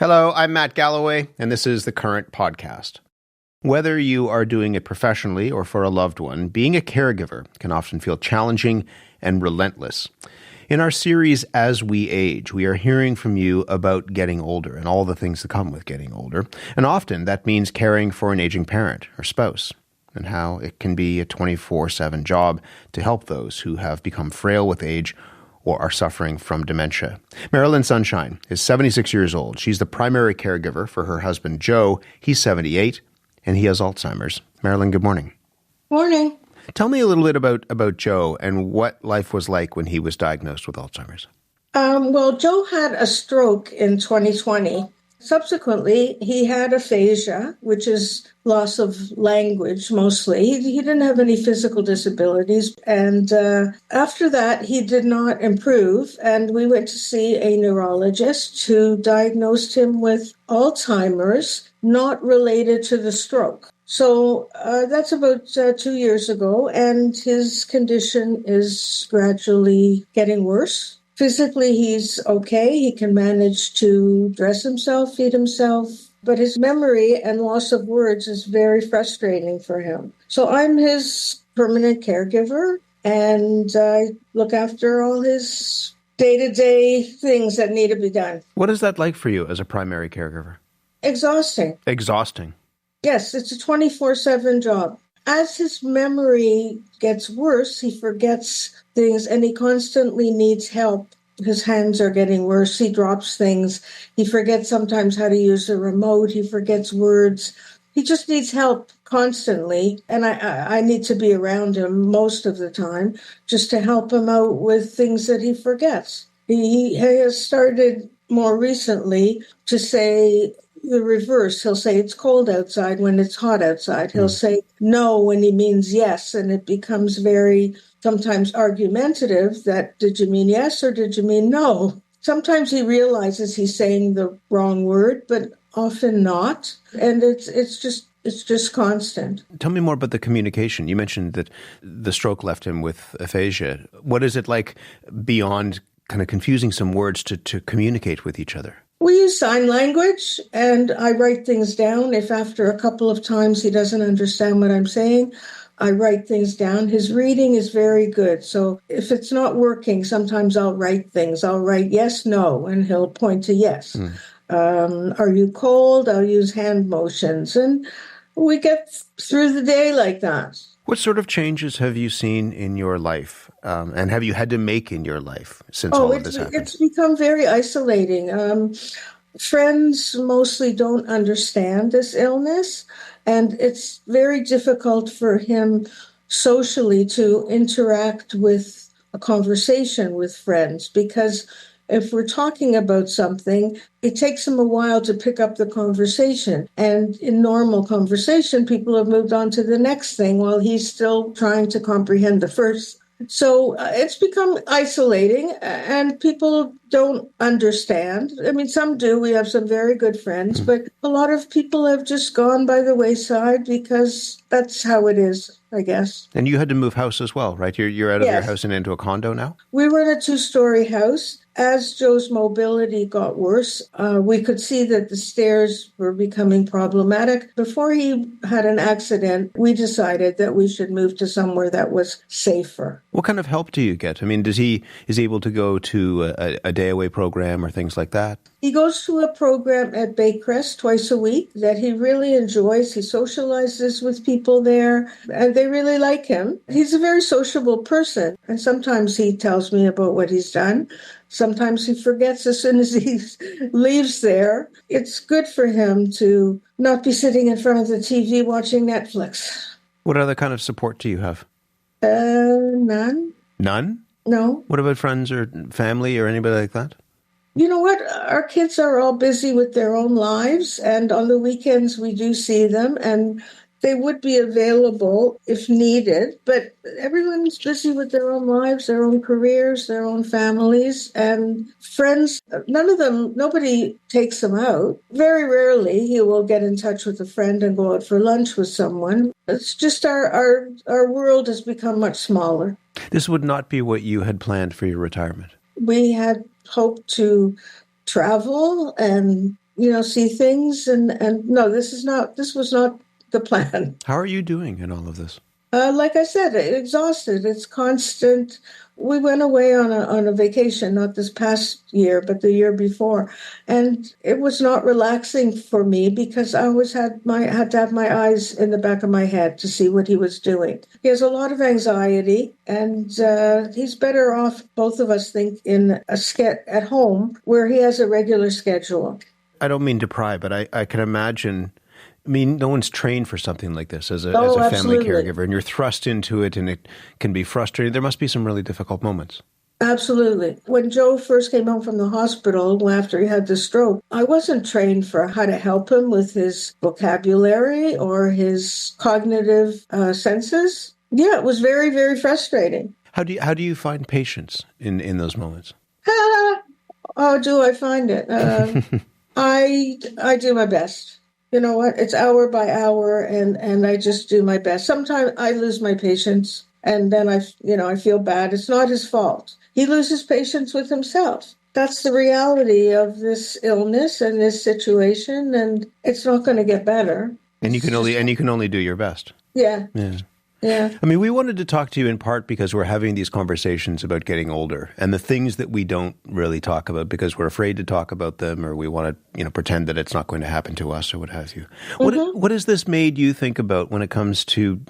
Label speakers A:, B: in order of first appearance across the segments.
A: Hello, I'm Matt Galloway, and this is the Current Podcast. Whether you are doing it professionally or for a loved one, being a caregiver can often feel challenging and relentless. In our series, As We Age, we are hearing from you about getting older and all the things that come with getting older. And often that means caring for an aging parent or spouse, and how it can be a 24/7 job to help those who have become frail with age or are suffering from dementia. Marilyn Sunshine is 76 years old. She's the primary caregiver for her husband, Joe. He's 78, and he has Alzheimer's. Marilyn, good morning.
B: Morning.
A: Tell me a little bit about Joe and what life was like when he was diagnosed with Alzheimer's.
B: Well, Joe had a stroke in 2020. Subsequently, he had aphasia, which is loss of language mostly. He didn't have any physical disabilities. And after that, he did not improve. And we went to see a neurologist who diagnosed him with Alzheimer's, not related to the stroke. So that's about 2 years ago. And his condition is gradually getting worse. Physically, he's okay. He can manage to dress himself, feed himself, but his memory and loss of words is very frustrating for him. So I'm his permanent caregiver, and I look after all his day-to-day things that need to be done.
A: What is that like for you as a primary caregiver?
B: Exhausting.
A: Exhausting.
B: Yes, it's a 24/7 job. As his memory gets worse, he forgets things and he constantly needs help. His hands are getting worse. He drops things. He forgets sometimes how to use the remote. He forgets words. He just needs help constantly. And I need to be around him most of the time just to help him out with things that he forgets. He has started more recently to say the reverse. He'll say it's cold outside when it's hot outside. He'll say no when he means yes, and it becomes very sometimes argumentative that did you mean yes or did you mean no? Sometimes he realizes he's saying the wrong word, but often not. And it's just constant.
A: Tell me more about the communication. You mentioned that the stroke left him with aphasia. What is it like beyond kind of confusing some words to communicate with each other?
B: We use sign language, and I write things down. If after a couple of times he doesn't understand what I'm saying, I write things down. His reading is very good. So if it's not working, sometimes I'll write things. I'll write yes, no, and he'll point to yes. Are you cold? I'll use hand motions. And we get through the day like that.
A: What sort of changes have you seen in your life and have you had to make in your life since all of this happened?
B: It's become very isolating. Friends mostly don't understand this illness, and it's very difficult for him socially to interact with a conversation with friends because if we're talking about something, it takes him a while to pick up the conversation. And in normal conversation, people have moved on to the next thing while he's still trying to comprehend the first. So it's become isolating and people don't understand. I mean, some do. We have some very good friends, but a lot of people have just gone by the wayside because that's how it is, I guess.
A: And you had to move house as well, right? You're out of your house and into a condo now?
B: We were in a 2-story house. As Joe's mobility got worse, we could see that the stairs were becoming problematic. Before he had an accident, we decided that we should move to somewhere that was safer.
A: What kind of help do you get? I mean, is he able to go to a day-away program or things like that?
B: He goes to a program at Baycrest twice a week that he really enjoys. He socializes with people there, and they really like him. He's a very sociable person, and sometimes he tells me about what he's done. Sometimes he forgets as soon as he leaves there. It's good for him to not be sitting in front of the TV watching Netflix.
A: What other kind of support do you have?
B: None.
A: None?
B: No.
A: What about friends or family or anybody like that?
B: You know what? Our kids are all busy with their own lives, and on the weekends we do see them, and they would be available if needed, but everyone's busy with their own lives, their own careers, their own families, and friends. Nobody takes them out. Very rarely he will get in touch with a friend and go out for lunch with someone. It's just our world has become much smaller.
A: This would not be what you had planned for your retirement.
B: We had hoped to travel and see things. And no, this was not the plan.
A: How are you doing in all of this?
B: Like I said, exhausted. It's constant. We went away on a vacation, not this past year, but the year before. And it was not relaxing for me because I always had to have my eyes in the back of my head to see what he was doing. He has a lot of anxiety, and he's better off, both of us think, in a at home where he has a regular schedule.
A: I don't mean to pry, but I can imagine. I mean, no one's trained for something like this as a family caregiver, and you're thrust into it, and it can be frustrating. There must be some really difficult moments.
B: Absolutely. When Joe first came home from the hospital after he had the stroke, I wasn't trained for how to help him with his vocabulary or his cognitive senses. Yeah, it was very, very frustrating.
A: How do you find patience in those moments?
B: How do I find it? I do my best. You know what? It's hour by hour, and I just do my best. Sometimes I lose my patience, and then I feel bad. It's not his fault. He loses patience with himself. That's the reality of this illness and this situation, and it's not going to get better. And you can
A: only do your best.
B: Yeah. Yeah.
A: I mean, we wanted to talk to you in part because we're having these conversations about getting older and the things that we don't really talk about because we're afraid to talk about them, or we want to, pretend that it's not going to happen to us or what have you.
B: Mm-hmm.
A: What has this made you think about when it comes to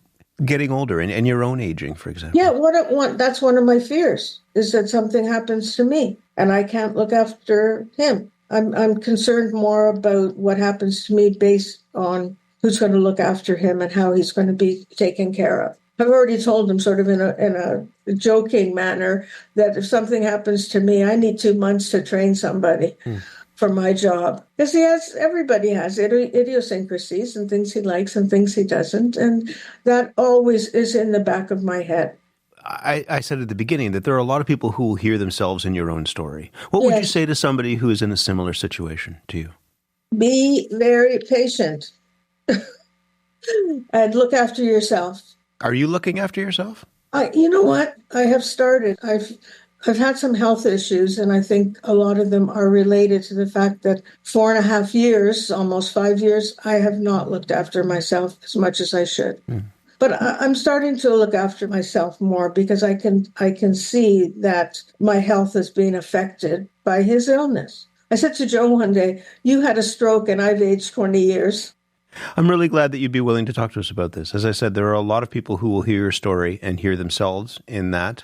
A: getting older and your own aging, for example?
B: Yeah, that's one of my fears, is that something happens to me and I can't look after him. I'm concerned more about what happens to me based on who's going to look after him and how he's going to be taken care of. I've already told him sort of in a joking manner that if something happens to me, I need 2 months to train somebody for my job. Because everybody has idiosyncrasies and things he likes and things he doesn't. And that always is in the back of my head.
A: I said at the beginning that there are a lot of people who will hear themselves in your own story. What would you say to somebody who is in a similar situation to you?
B: Be very patient. And look after yourself.
A: Are you looking after yourself?
B: You know what? I have started. I've had some health issues, and I think a lot of them are related to the fact that 4.5 years, almost 5 years, I have not looked after myself as much as I should. But I'm starting to look after myself more because I can see that my health is being affected by his illness. I said to Joe one day, "You had a stroke, and I've aged 20 years."
A: I'm really glad that you'd be willing to talk to us about this. As I said, there are a lot of people who will hear your story and hear themselves in that.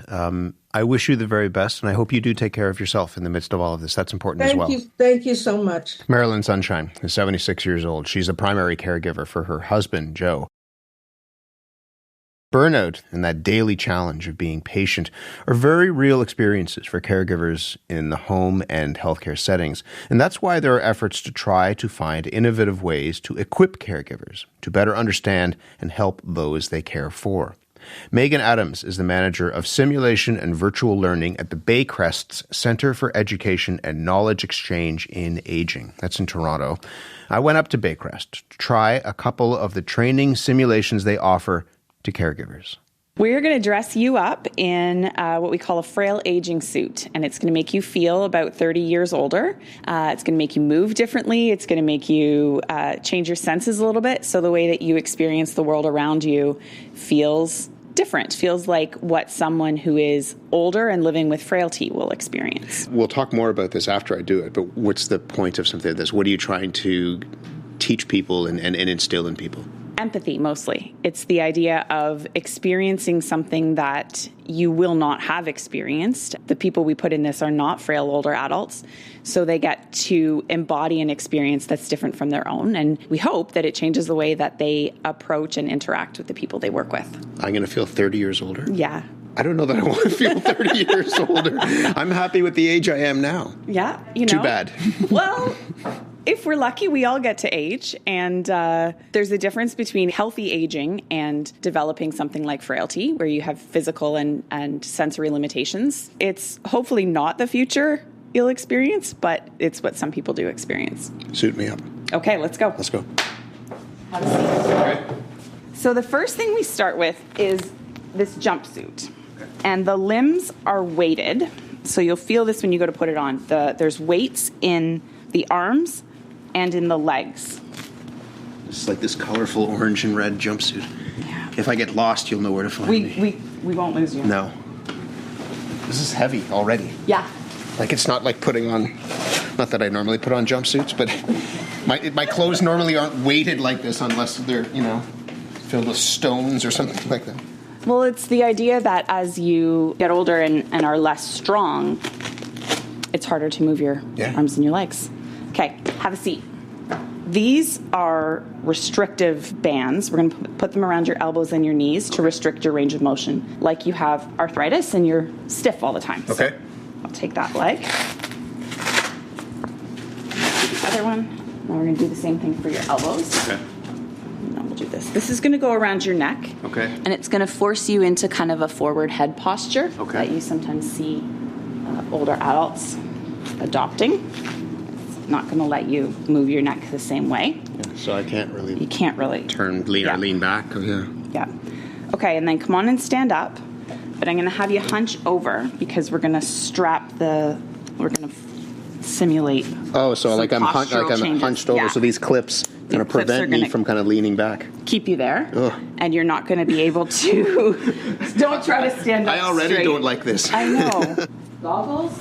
A: I wish you the very best, and I hope you do take care of yourself in the midst of all of this. That's important as well.
B: Thank you so much.
A: Marilyn Sunshine is 76 years old. She's a primary caregiver for her husband, Joe. Burnout and that daily challenge of being patient are very real experiences for caregivers in the home and healthcare settings. And that's why there are efforts to try to find innovative ways to equip caregivers to better understand and help those they care for. Megan Adams is the manager of simulation and virtual learning at the Baycrest's Centre for Education and Knowledge Exchange in Aging. That's in Toronto. I went up to Baycrest to try a couple of the training simulations they offer to caregivers.
C: We're going to dress you up in what we call a frail aging suit, and it's going to make you feel about 30 years older. It's going to make you move differently. It's going to make you change your senses a little bit, so the way that you experience the world around you feels different, feels like what someone who is older and living with frailty will experience.
A: We'll talk more about this after I do it, but what's the point of something like this? What are you trying to teach people and instill in people?
C: Empathy, mostly. It's the idea of experiencing something that you will not have experienced. The people we put in this are not frail older adults, so they get to embody an experience that's different from their own. And we hope that it changes the way that they approach and interact with the people they work with.
A: I'm going to feel 30 years older?
C: Yeah.
A: I don't know that I want to feel 30 years older. I'm happy with the age I am now.
C: Yeah,
A: Too bad.
C: Well, if we're lucky, we all get to age, and there's a difference between healthy aging and developing something like frailty, where you have physical and sensory limitations. It's hopefully not the future you'll experience, but it's what some people do experience.
A: Suit me up.
C: Okay, let's go.
A: Let's go.
C: Have a seat.
A: Okay.
C: So the first thing we start with is this jumpsuit, and the limbs are weighted. So you'll feel this when you go to put it on. There's weights in the arms, and in the legs.
A: It's like this colorful orange and red jumpsuit.
C: Yeah.
A: If I get lost, you'll know where to find me.
C: We won't lose you.
A: No. This is heavy already.
C: Yeah.
A: Like, it's not like putting on, not that I normally put on jumpsuits, but my clothes normally aren't weighted like this unless they're, filled with stones or something like that.
C: Well, it's the idea that as you get older and are less strong, it's harder to move your arms and your legs. Okay, have a seat. These are restrictive bands. We're going to put them around your elbows and your knees to restrict your range of motion, like you have arthritis and you're stiff all the time.
A: Okay.
C: So I'll take that leg. The other one. Now we're going to do the same thing for your elbows.
A: Okay.
C: Now we'll do this. This is going to go around your neck.
A: Okay.
C: And it's going to force you into kind of a forward head posture that you sometimes see older adults adopting. Not going to let you move your neck the same way.
A: Yeah, so I can't really...
C: You can't really...
A: lean back. Oh, yeah.
C: Yeah. Okay, and then come on and stand up. But I'm going to have you hunch over because we're going to we're going to simulate.
A: Oh, so like I'm hunched over.
C: Yeah.
A: So these clips going to prevent me from kind of leaning back.
C: Keep you there.
A: Ugh.
C: And you're not going to be able to... Don't try to stand up
A: I already
C: straight.
A: don't like this.
C: I know. Goggles.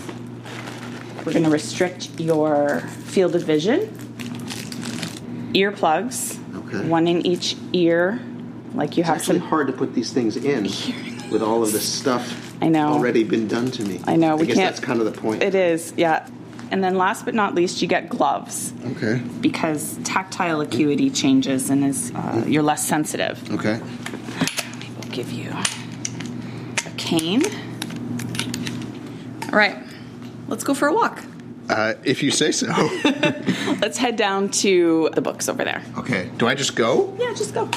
C: We're going to restrict your field of vision. Earplugs.
A: Okay.
C: One in each ear. Like you have
A: It's actually
C: some...
A: hard to put these things in with all of this stuff already been done to me.
C: I know.
A: I guess that's kind of the point.
C: It is, yeah. And then last but not least, you get gloves.
A: Okay.
C: Because tactile acuity changes and you're less sensitive.
A: Okay.
C: We'll give you a cane. All right. Let's go for a walk.
A: If you say so.
C: Let's head down to the books over there.
A: Okay. Do I just go?
C: Yeah, just go.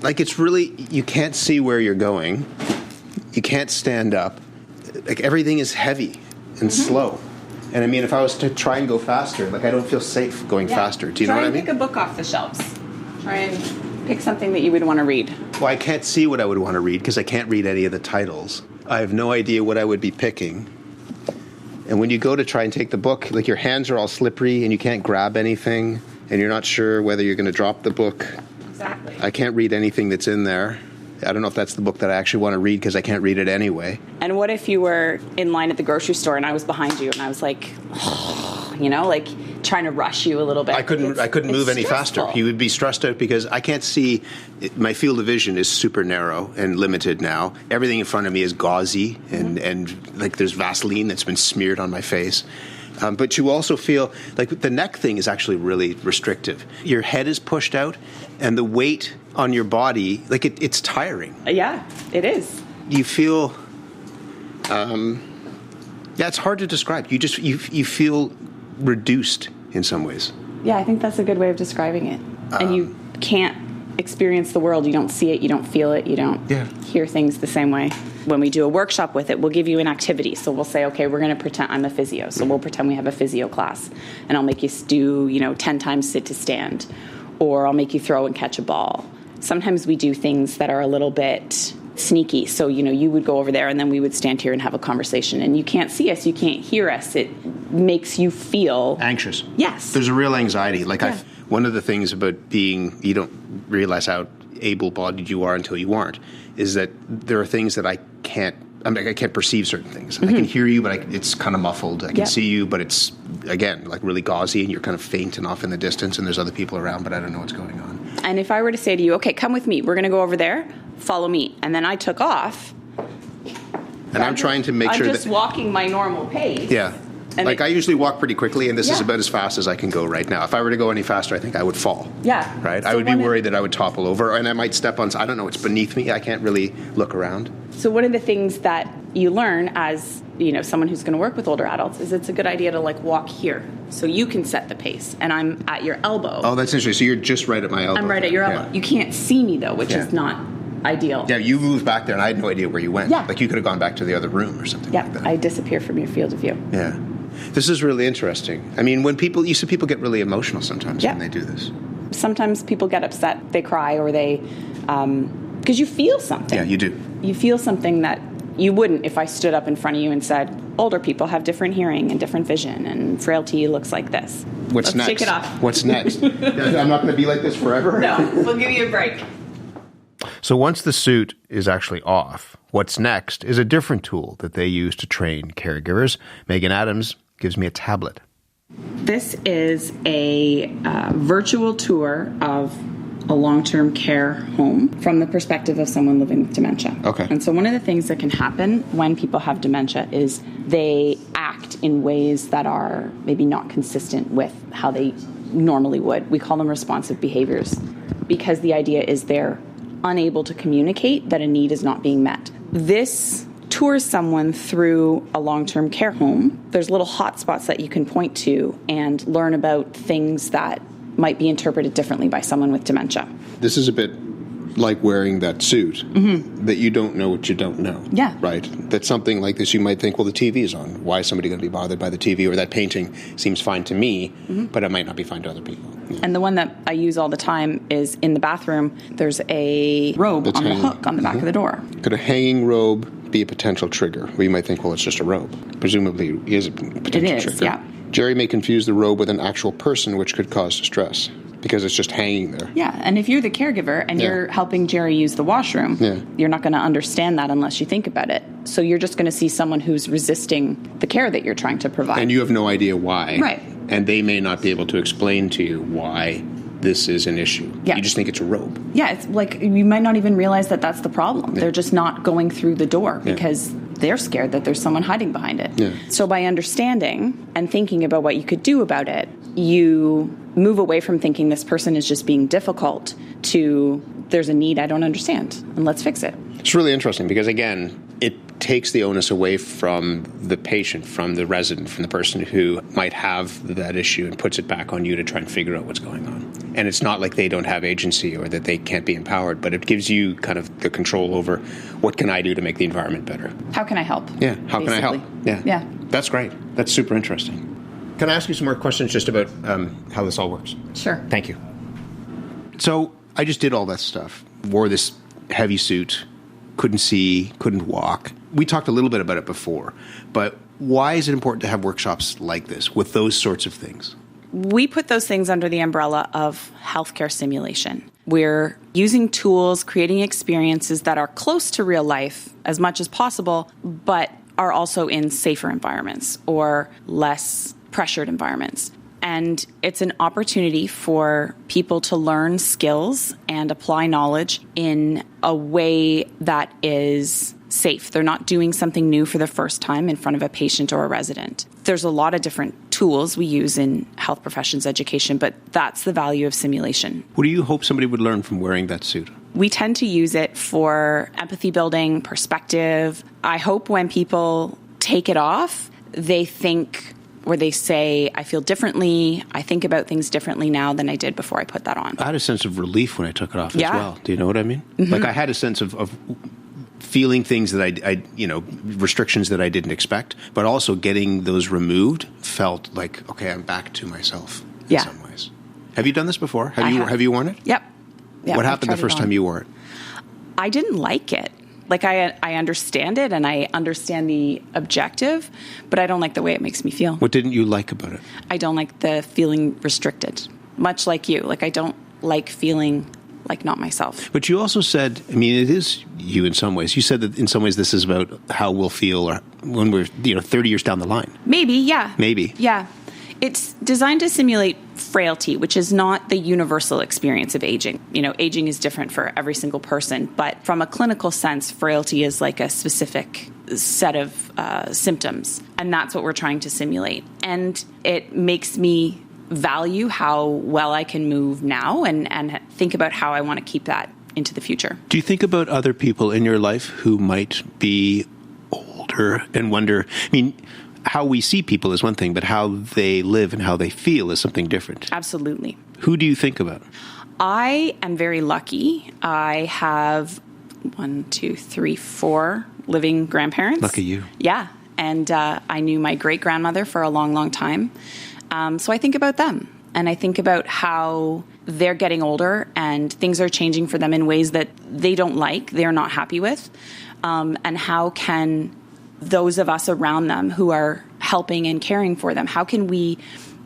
A: Like, it's really, you can't see where you're going. You can't stand up. Like, everything is heavy and slow. And I mean, if I was to try and go faster, like, I don't feel safe going faster. Do you know what I mean?
C: Try and pick a book off the shelves. Try and pick something that you would want to read.
A: Well, I can't see what I would want to read because I can't read any of the titles. I have no idea what I would be picking. And when you go to try and take the book, like, your hands are all slippery and you can't grab anything and you're not sure whether you're going to drop the book.
C: Exactly.
A: I can't read anything that's in there. I don't know if that's the book that I actually want to read because I can't read it anyway.
C: And what if you were in line at the grocery store and I was behind you and I was like, like trying to rush you a little bit?
A: I couldn't move any faster. You would be stressed out because I can't see. My field of vision is super narrow and limited now. Everything in front of me is gauzy and like there's Vaseline that's been smeared on my face. But you also feel like the neck thing is actually really restrictive. Your head is pushed out and the weight on your body, like it's tiring.
C: Yeah, it is.
A: You feel, it's hard to describe. You feel reduced in some ways.
C: Yeah, I think that's a good way of describing it. And you can't experience the world. You don't see it. You don't feel it. You don't hear things the same way. When we do a workshop with it, we'll give you an activity. So we'll say, okay, we're going to pretend I'm a physio. So we'll pretend we have a physio class. And I'll make you do, 10 times sit to stand. Or I'll make you throw and catch a ball. Sometimes we do things that are a little bit sneaky. So, you would go over there and then we would stand here and have a conversation. And you can't see us. You can't hear us. It makes you feel...
A: anxious.
C: Yes.
A: There's a real anxiety. Like, one of the things about being... You don't realize how able-bodied you are until you aren't. Is that there are things that I can't perceive certain things. I can hear you, but it's kind of muffled. I can see you, but it's, again, like really gauzy, and you're kind of faint and off in the distance, and there's other people around, but I don't know what's going on.
C: And if I were to say to you, okay, come with me, we're going to go over there, follow me, and then I took off.
A: And I'm trying to make sure that...
C: I'm just walking my normal pace.
A: Yeah.
C: And
A: I usually walk pretty quickly, and this is about as fast as I can go right now. If I were to go any faster, I think I would fall.
C: Yeah.
A: Right? So I would be worried that I would topple over, and I might step on... I don't know, it's beneath me. I can't really look around.
C: So one of the things that you learn as, someone who's going to work with older adults is it's a good idea to, walk here so you can set the pace, and I'm at your elbow.
A: Oh, that's interesting. So you're just right at my elbow.
C: I'm right at your elbow. Yeah. You can't see me, though, which is not ideal.
A: Yeah, you moved back there, and I had no idea where you went.
C: Yeah.
A: Like, you could have gone back to the other room or something like that.
C: I disappear from your field of view.
A: Yeah. This is really interesting. I mean, you see people get really emotional sometimes when they do this.
C: Sometimes people get upset, they cry, or they... because you feel something.
A: Yeah, you do.
C: You feel something that you wouldn't if I stood up in front of you and said, older people have different hearing and different vision, and frailty looks like this.
A: What's next?
C: Take it off.
A: What's next? I'm not going to be like this forever?
C: No, we'll give you a break.
A: So once the suit is actually off, what's next is a different tool that they use to train caregivers. Megan Adams gives me a tablet.
C: This is a virtual tour of a long-term care home from the perspective of someone living with dementia.
A: Okay.
C: And so one of the things that can happen when people have dementia is they act in ways that are maybe not consistent with how they normally would. We call them responsive behaviors because the idea is they're unable to communicate that a need is not being met. This tours someone through a long-term care home. There's little hot spots that you can point to and learn about things that might be interpreted differently by someone with dementia.
A: This is a bit like wearing that suit, that you don't know what you don't know.
C: Yeah.
A: Right? That something like this, you might think, well, the TV is on. Why is somebody going to be bothered by the TV? Or that painting seems fine to me, but it might not be fine to other people. Yeah.
C: And the one that I use all the time is in the bathroom. There's a robe on the hook on the back of the door.
A: Could a hanging robe be a potential trigger? Where you might think, well, it's just a robe. Presumably it is a potential trigger.
C: Yeah.
A: Jerry may confuse the robe with an actual person, which could cause distress because it's just hanging there.
C: Yeah, and if you're the caregiver and you're helping Jerry use the washroom, you're not going to understand that unless you think about it. So you're just going to see someone who's resisting the care that you're trying to provide.
A: And you have no idea why.
C: Right.
A: And they may not be able to explain to you why this is an issue.
C: Yeah.
A: You just think it's a robe.
C: Yeah, it's like you might not even realize that that's the problem.
A: Yeah.
C: They're just not going through the door because they're scared that there's someone hiding behind it.
A: Yeah.
C: So by understanding and thinking about what you could do about it, you move away from thinking this person is just being difficult to there's a need I don't understand and let's fix it.
A: It's really interesting because, again, it takes the onus away from the patient, from the resident, from the person who might have that issue and puts it back on you to try and figure out what's going on. And it's not like they don't have agency or that they can't be empowered, but it gives you kind of the control over what can I do to make the environment better.
C: How can I help?
A: Yeah, how can I help?
C: Yeah. Yeah.
A: That's great. That's super interesting. Can I ask you some more questions just about how this all works?
C: Sure.
A: Thank you. So I just did all that stuff, wore this heavy suit, couldn't see, couldn't walk. We talked a little bit about it before, but why is it important to have workshops like this with those sorts of things?
C: We put those things under the umbrella of healthcare simulation. We're using tools, creating experiences that are close to real life as much as possible, but are also in safer environments or less pressured environments. And it's an opportunity for people to learn skills and apply knowledge in a way that is safe. They're not doing something new for the first time in front of a patient or a resident. There's a lot of different tools we use in health professions education, but that's the value of simulation.
A: What do you hope somebody would learn from wearing that suit?
C: We tend to use it for empathy building, perspective. I hope when people take it off, they think or they say, I feel differently, I think about things differently now than I did before I put that on.
A: I had a sense of relief when I took it off as well. Do you know what I mean? Mm-hmm. Like I had a sense of feeling things that I restrictions that I didn't expect, but also getting those removed felt like, okay, I'm back to myself in some ways. Have you done this before? Have you worn it?
C: Yep.
A: What happened the first time you wore it?
C: I didn't like it. Like I understand it and I understand the objective, but I don't like the way it makes me feel.
A: What didn't you like about it?
C: I don't like the feeling restricted, much like you. Like I don't like feeling like not myself.
A: But you also said, I mean, it is you in some ways. You said that in some ways this is about how we'll feel or when we're 30 years down the line.
C: Maybe, yeah.
A: Maybe.
C: Yeah. It's designed to simulate frailty, which is not the universal experience of aging. Aging is different for every single person, but from a clinical sense, frailty is like a specific set of symptoms, and that's what we're trying to simulate. And it makes me value how well I can move now and think about how I want to keep that into the future.
A: Do you think about other people in your life who might be older and wonder, how we see people is one thing, but how they live and how they feel is something different?
C: Absolutely.
A: Who do you think about?
C: I am very lucky. I have 4 living grandparents.
A: Lucky you.
C: Yeah. And I knew my great-grandmother for a long, long time. So I think about them. And I think about how they're getting older and things are changing for them in ways that they don't like, they're not happy with. And how can those of us around them who are helping and caring for them, how can we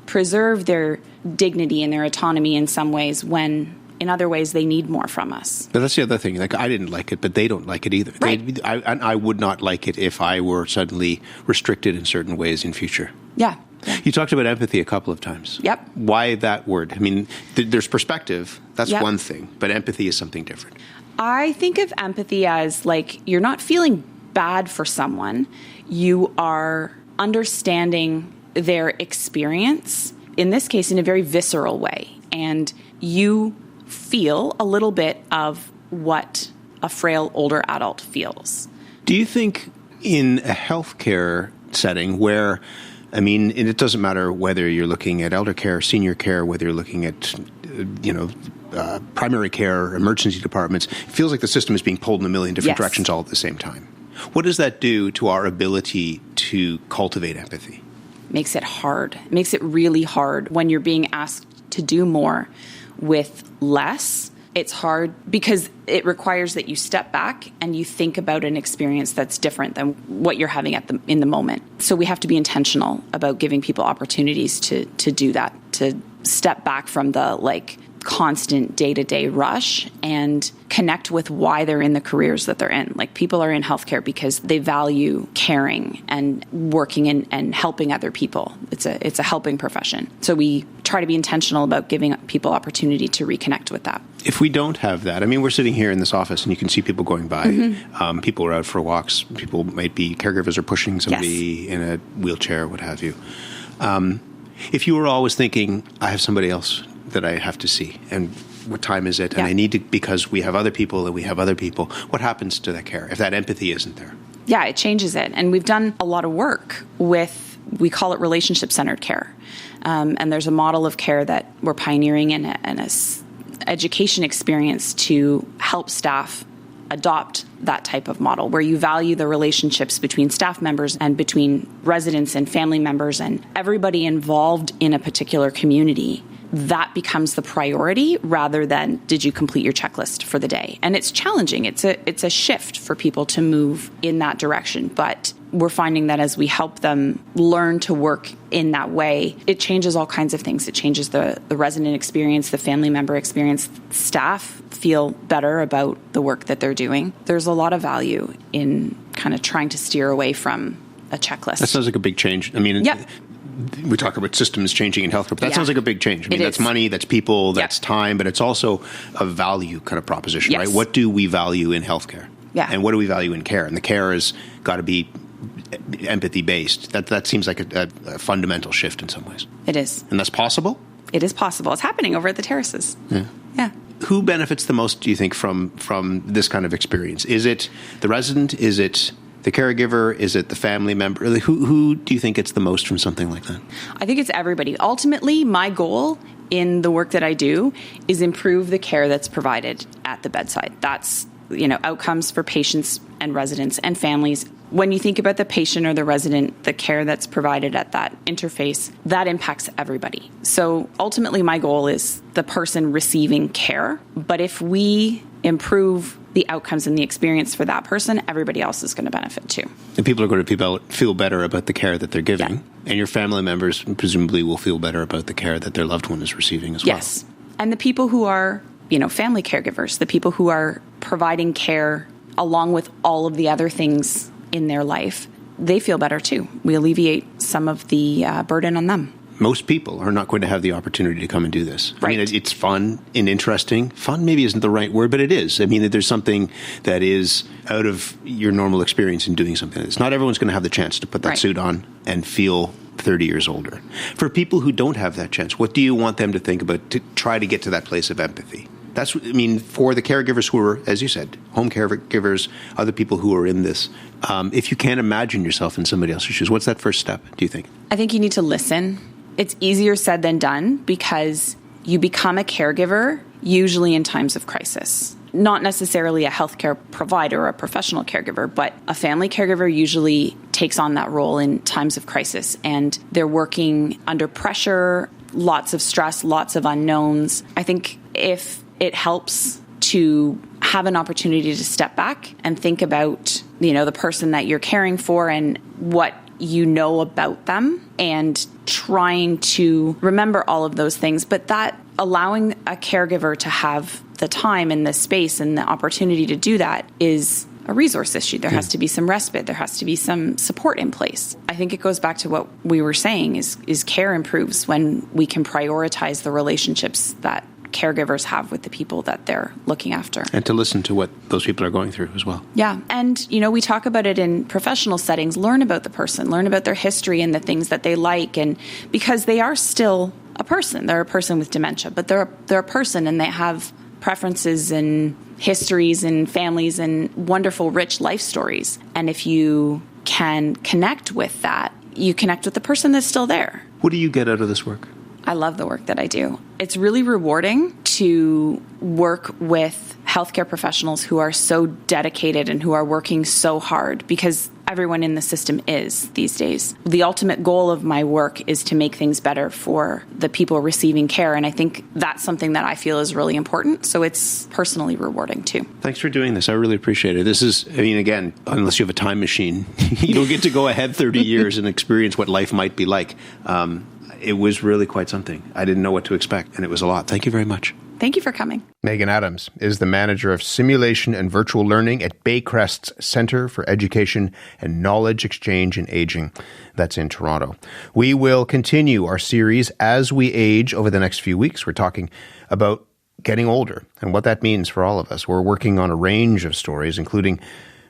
C: preserve their dignity and their autonomy in some ways when in other ways they need more from us.
A: But that's the other thing. Like, I didn't like it, but they don't like it either.
C: Right.
A: I would not like it if I were suddenly restricted in certain ways in future.
C: Yeah.
A: You talked about empathy a couple of times.
C: Yep.
A: Why that word? I mean, there's perspective. That's
C: Yep.
A: one thing. But empathy is something different.
C: I think of empathy as like you're not feeling bad for someone. You are understanding their experience, in this case, in a very visceral way. And you feel a little bit of what a frail older adult feels.
A: Do you think in a healthcare setting where, I mean, it doesn't matter whether you're looking at elder care, senior care, whether you're looking at, primary care, emergency departments, it feels like the system is being pulled in a million different
C: Yes.
A: directions all at the same time. What does that do to our ability to cultivate empathy?
C: Makes it hard. It makes it really hard when you're being asked to do more with less. It's hard because it requires that you step back and you think about an experience that's different than what you're having in the moment. So we have to be intentional about giving people opportunities to do that, to step back from the constant day-to-day rush and connect with why they're in the careers that they're in. Like, people are in healthcare because they value caring and working and helping other people. It's a helping profession. So we try to be intentional about giving people opportunity to reconnect with that.
A: If we don't have that, I mean, we're sitting here in this office and you can see people going by. Mm-hmm. People are out for walks. People might be caregivers are pushing somebody in a wheelchair, what have you. If you were always thinking, I have somebody else that I have to see, and what time is it? And I need to, because we have other people and we have other people. What happens to that care if that empathy isn't there? Yeah,
C: it changes it. And we've done a lot of work with, we call it relationship-centered care. And there's a model of care that we're pioneering and a education experience to help staff adopt that type of model, where you value the relationships between staff members and between residents and family members and everybody involved in a particular community. That becomes the priority rather than did you complete your checklist for the day. And it's challenging. It's a shift for people to move in that direction. But we're finding that as we help them learn to work in that way, it changes all kinds of things. It changes the resident experience, the family member experience. Staff feel better about the work that they're doing. There's a lot of value in kind of trying to steer away from a checklist.
A: That sounds like a big change. I mean,
C: yep.
A: We talk about systems changing in healthcare, but that sounds like a big change. I mean, that's money, that's people, that's time, but it's also a value kind of proposition, right? What do we value in healthcare?
C: Yeah.
A: And what do we value in care? And the care has got to be empathy-based. That seems like a fundamental shift in some ways.
C: It is.
A: And that's possible?
C: It is possible. It's happening over at the terraces. Yeah.
A: Who benefits the most, do you think, from this kind of experience? Is it the resident? Is it the caregiver? Is it the family member? Who do you think gets the most from something like that?
C: I think it's everybody. Ultimately, my goal in the work that I do is improve the care that's provided at the bedside. That's, outcomes for patients and residents and families. When you think about the patient or the resident, the care that's provided at that interface, that impacts everybody. So ultimately, my goal is the person receiving care. But if we improve the outcomes and the experience for that person, everybody else is going to benefit too.
A: And people are going to feel better about the care that they're giving. Yeah. And your family members presumably will feel better about the care that their loved one is receiving as well.
C: Yes. And the people who are, family caregivers, the people who are providing care along with all of the other things in their life, they feel better too. We alleviate some of the burden on them.
A: Most people are not going to have the opportunity to come and do this.
C: Right.
A: I mean, it's fun and interesting. Fun maybe isn't the right word, but it is. I mean, there's something that is out of your normal experience in doing something. It's not everyone's going to have the chance to put that suit on and feel 30 years older. For people who don't have that chance, what do you want them to think about to try to get to that place of empathy? For the caregivers who are, as you said, home caregivers, other people who are in this, if you can't imagine yourself in somebody else's shoes, what's that first step, do you think?
C: I think you need to listen. It's easier said than done because you become a caregiver usually in times of crisis. Not necessarily a healthcare provider or a professional caregiver, but a family caregiver usually takes on that role in times of crisis. And they're working under pressure, lots of stress, lots of unknowns. I think if it helps to have an opportunity to step back and think about, the person that you're caring for and what you know about them and trying to remember all of those things. But that allowing a caregiver to have the time and the space and the opportunity to do that is a resource issue. There has to be some respite. There has to be some support in place. I think it goes back to what we were saying is care improves when we can prioritize the relationships that caregivers have with the people that they're looking after.
A: And to listen to what those people are going through as well.
C: Yeah. And, we talk about it in professional settings. Learn about the person, learn about their history and the things that they like. And because they are still a person, they're a person with dementia, but they're a person and they have preferences and histories and families and wonderful, rich life stories. And if you can connect with that, you connect with the person that's still there.
A: What do you get out of this work?
C: I love the work that I do. It's really rewarding to work with healthcare professionals who are so dedicated and who are working so hard, because everyone in the system is these days. The ultimate goal of my work is to make things better for the people receiving care. And I think that's something that I feel is really important. So it's personally rewarding too.
A: Thanks for doing this. I really appreciate it. This is, again, unless you have a time machine, you don't get to go ahead 30 years and experience what life might be like. It was really quite something. I didn't know what to expect, and it was a lot. Thank you very much.
C: Thank you for coming.
A: Megan Adams is the manager of simulation and virtual learning at Baycrest's Centre for Education and Knowledge Exchange in Aging. That's in Toronto. We will continue our series As We Age over the next few weeks. We're talking about getting older and what that means for all of us. We're working on a range of stories, including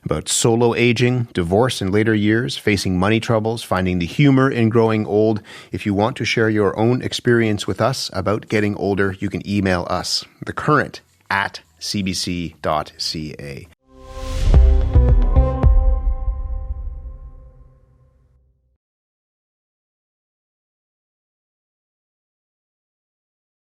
A: about solo aging, divorce in later years, facing money troubles, finding the humor in growing old. If you want to share your own experience with us about getting older, you can email us, thecurrent@cbc.ca.